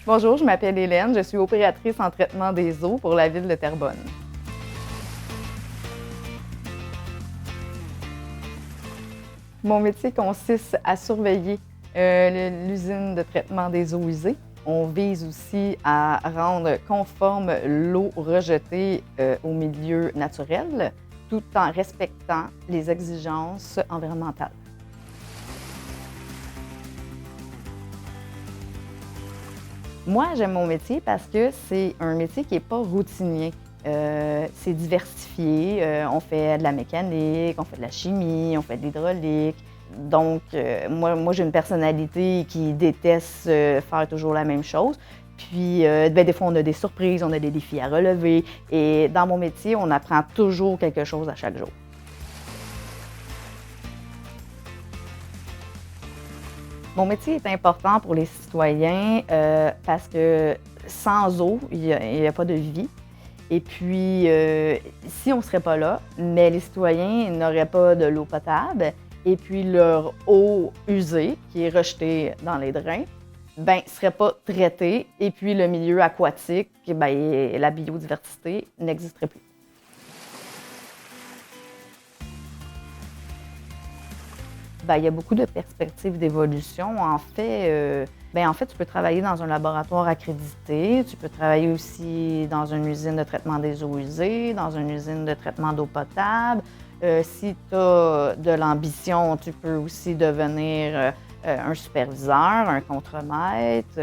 Bonjour, je m'appelle Hélène, je suis opératrice en traitement des eaux pour la ville de Terrebonne. Mon métier consiste à surveiller l'usine de traitement des eaux usées. On vise aussi à rendre conforme l'eau rejetée au milieu naturel, tout en respectant les exigences environnementales. Moi, j'aime mon métier parce que c'est un métier qui n'est pas routinier. C'est diversifié. On fait de la mécanique, on fait de la chimie, on fait de l'hydraulique. Donc, moi j'ai une personnalité qui déteste faire toujours la même chose. Puis, des fois, on a des surprises, on a des défis à relever. Et dans mon métier, on apprend toujours quelque chose à chaque jour. Mon métier est important pour les citoyens parce que sans eau, il n'y a pas de vie. Et puis, si on ne serait pas là, mais les citoyens n'auraient pas de l'eau potable, et puis leur eau usée, qui est rejetée dans les drains, ne serait pas traitée, et puis le milieu aquatique, et la biodiversité n'existerait plus. Il y a beaucoup de perspectives d'évolution. En fait, tu peux travailler dans un laboratoire accrédité, tu peux travailler aussi dans une usine de traitement des eaux usées, dans une usine de traitement d'eau potable. Si tu as de l'ambition, tu peux aussi devenir un superviseur, un contremaître.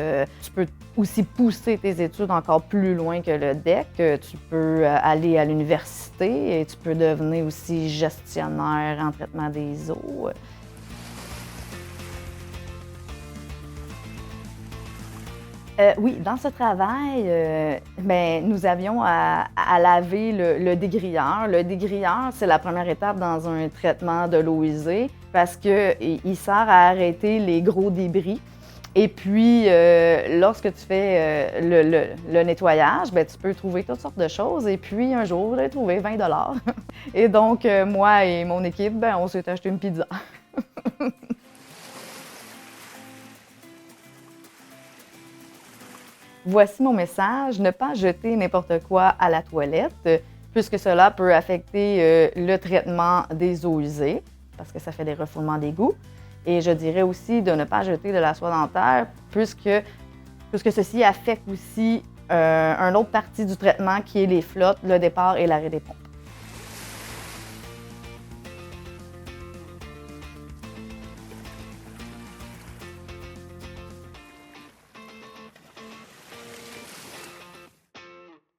Tu peux aussi pousser tes études encore plus loin que le DEC. Tu peux aller à l'université et tu peux devenir aussi gestionnaire en traitement des eaux. Oui, dans ce travail, nous avions à laver le dégrilleur. Le dégrilleur, c'est la première étape dans un traitement de l'eau usée parce qu'il sert à arrêter les gros débris. Et puis, lorsque tu fais le nettoyage, tu peux trouver toutes sortes de choses. Et puis, un jour, j'ai trouvé 20 $. Et donc, moi et mon équipe, on s'est acheté une pizza. Voici mon message, ne pas jeter n'importe quoi à la toilette, puisque cela peut affecter le traitement des eaux usées, parce que ça fait des refoulements d'égouts. Et je dirais aussi de ne pas jeter de la soie dentaire, puisque ceci affecte aussi une autre partie du traitement qui est les flottes, le départ et l'arrêt des pompes.